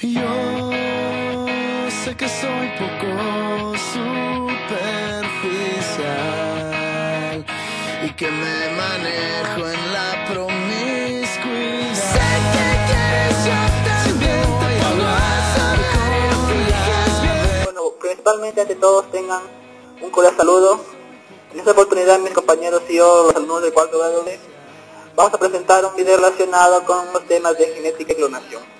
Yo sé que soy poco superficial y que me manejo en la promiscuidad. Sé que quieres, yo también te pongo a saber, fijes bien. Bueno, principalmente ante todos tengan un cordial saludo. En esta oportunidad mis compañeros y yo, los alumnos del cuarto grado, vamos a presentar un video relacionado con los temas de genética y clonación.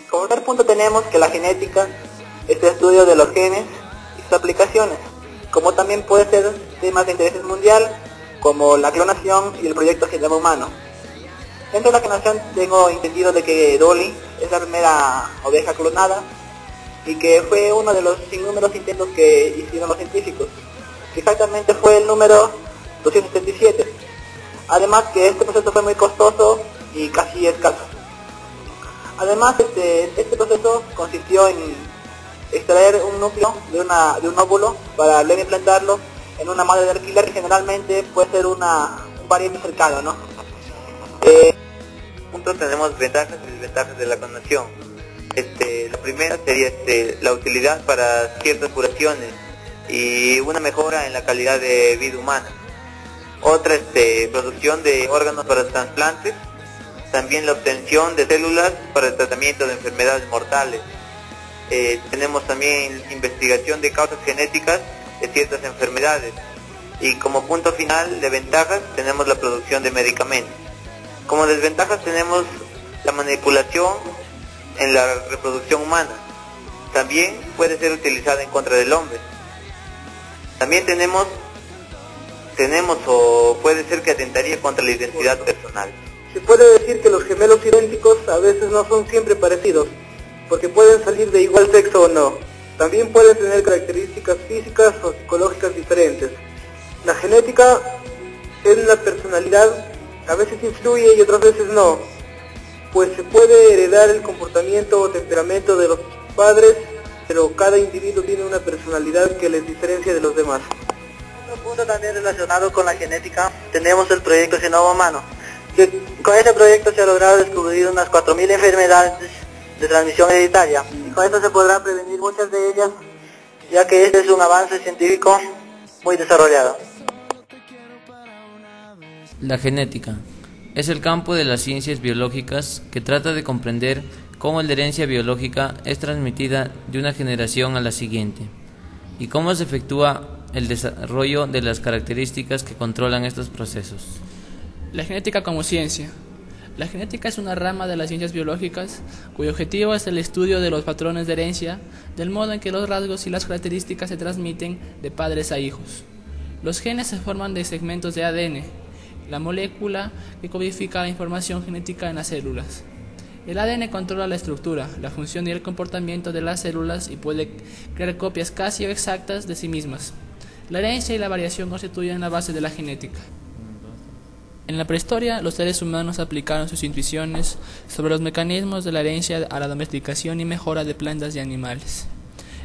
Como primer punto tenemos que la genética es el estudio de los genes y sus aplicaciones, como también puede ser temas de interés mundial, como la clonación y el proyecto Genoma Humano. Dentro de la clonación tengo entendido de que Dolly es la primera oveja clonada y que fue uno de los innúmeros intentos que hicieron los científicos. Exactamente fue el número 277. Además que este proceso fue muy costoso y casi escaso. Además este proceso consistió en extraer un núcleo de un óvulo para luego implantarlo en una madre de alquiler, que generalmente puede ser un pariente cercano, ¿no? Punto tenemos ventajas y desventajas de la clonación. La primera sería la utilidad para ciertas curaciones y una mejora en la calidad de vida humana. Otra, producción de órganos para trasplantes, también la obtención de células para el tratamiento de enfermedades mortales. Tenemos también investigación de causas genéticas de ciertas enfermedades. Y como punto final de ventajas tenemos la producción de medicamentos. Como desventajas tenemos la manipulación en la reproducción humana. También puede ser utilizada en contra del hombre. También tenemos o puede ser que atentaría contra la identidad personal. Se puede decir que los gemelos idénticos a veces no son siempre parecidos, porque pueden salir de igual sexo o no. También pueden tener características físicas o psicológicas diferentes. La genética en la personalidad a veces influye y otras veces no, pues se puede heredar el comportamiento o temperamento de los padres, pero cada individuo tiene una personalidad que les diferencia de los demás. Otro punto también relacionado con la genética, tenemos el proyecto Genoma Humano, que con este proyecto se ha logrado descubrir unas 4.000 enfermedades de transmisión hereditaria, y con esto se podrá prevenir muchas de ellas, ya que este es un avance científico muy desarrollado. La genética es el campo de las ciencias biológicas que trata de comprender cómo la herencia biológica es transmitida de una generación a la siguiente y cómo se efectúa el desarrollo de las características que controlan estos procesos. La genética como ciencia. La genética es una rama de las ciencias biológicas cuyo objetivo es el estudio de los patrones de herencia, del modo en que los rasgos y las características se transmiten de padres a hijos. Los genes se forman de segmentos de ADN, la molécula que codifica la información genética en las células. El ADN controla la estructura, la función y el comportamiento de las células y puede crear copias casi exactas de sí mismas. La herencia y la variación constituyen la base de la genética. En la prehistoria, los seres humanos aplicaron sus intuiciones sobre los mecanismos de la herencia a la domesticación y mejora de plantas y animales.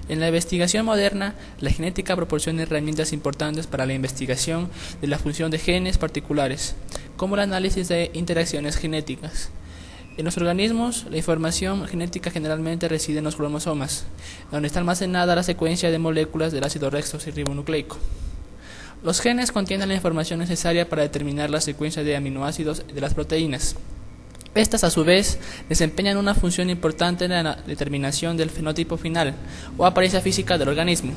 En la investigación moderna, la genética proporciona herramientas importantes para la investigación de la función de genes particulares, como el análisis de interacciones genéticas. En los organismos, la información genética generalmente reside en los cromosomas, donde está almacenada la secuencia de moléculas del ácido ribonucleico. Los genes contienen la información necesaria para determinar la secuencia de aminoácidos de las proteínas. Estas, a su vez, desempeñan una función importante en la determinación del fenotipo final o apariencia física del organismo.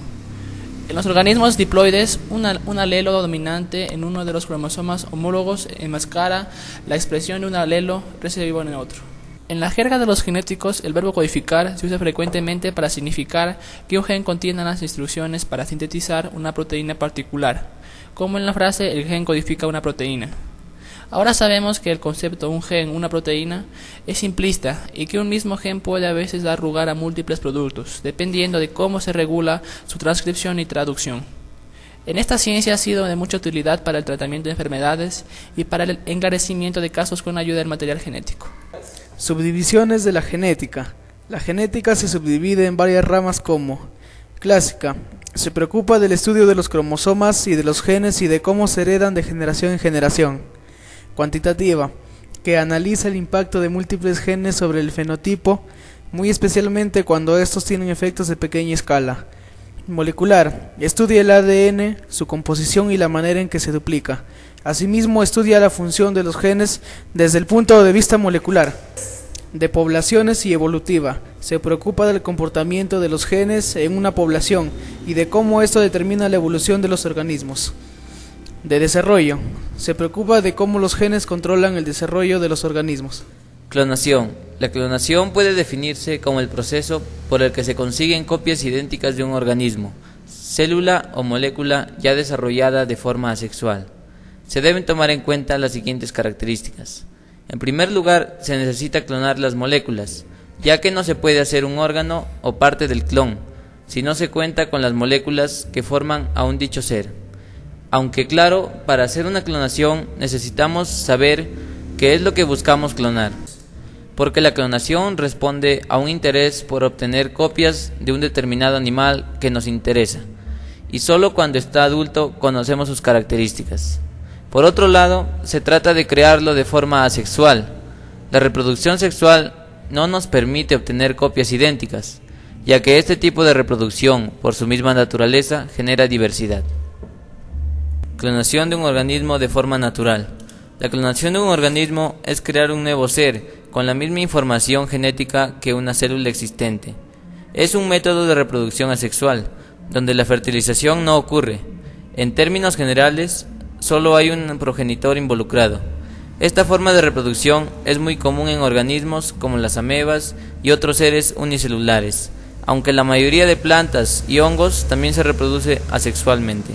En los organismos diploides, un alelo dominante en uno de los cromosomas homólogos enmascara la expresión de un alelo recesivo en el otro. En la jerga de los genéticos, el verbo codificar se usa frecuentemente para significar que un gen contiene las instrucciones para sintetizar una proteína particular, como en la frase "el gen codifica una proteína". Ahora sabemos que el concepto un gen, una proteína, es simplista y que un mismo gen puede a veces dar lugar a múltiples productos, dependiendo de cómo se regula su transcripción y traducción. En esta ciencia ha sido de mucha utilidad para el tratamiento de enfermedades y para el esclarecimiento de casos con ayuda del material genético. Subdivisiones de la genética. La genética se subdivide en varias ramas como: clásica, se preocupa del estudio de los cromosomas y de los genes y de cómo se heredan de generación en generación. Cuantitativa, que analiza el impacto de múltiples genes sobre el fenotipo, muy especialmente cuando estos tienen efectos de pequeña escala. Molecular, estudia el ADN, su composición y la manera en que se duplica. Asimismo, estudia la función de los genes desde el punto de vista molecular, de poblaciones y evolutiva. Se preocupa del comportamiento de los genes en una población y de cómo esto determina la evolución de los organismos. De desarrollo, se preocupa de cómo los genes controlan el desarrollo de los organismos. Clonación. La clonación puede definirse como el proceso por el que se consiguen copias idénticas de un organismo, célula o molécula ya desarrollada de forma asexual. Se deben tomar en cuenta las siguientes características. En primer lugar, se necesita clonar las moléculas, ya que no se puede hacer un órgano o parte del clon, si no se cuenta con las moléculas que forman a un dicho ser. Aunque claro, para hacer una clonación necesitamos saber qué es lo que buscamos clonar, porque la clonación responde a un interés por obtener copias de un determinado animal que nos interesa, y solo cuando está adulto conocemos sus características. Por otro lado, se trata de crearlo de forma asexual. La reproducción sexual no nos permite obtener copias idénticas, ya que este tipo de reproducción, por su misma naturaleza, genera diversidad. Clonación de un organismo de forma natural. La clonación de un organismo es crear un nuevo ser con la misma información genética que una célula existente. Es un método de reproducción asexual, donde la fertilización no ocurre. En términos generales, solo hay un progenitor involucrado. Esta forma de reproducción es muy común en organismos como las amebas y otros seres unicelulares, aunque la mayoría de plantas y hongos también se reproduce asexualmente.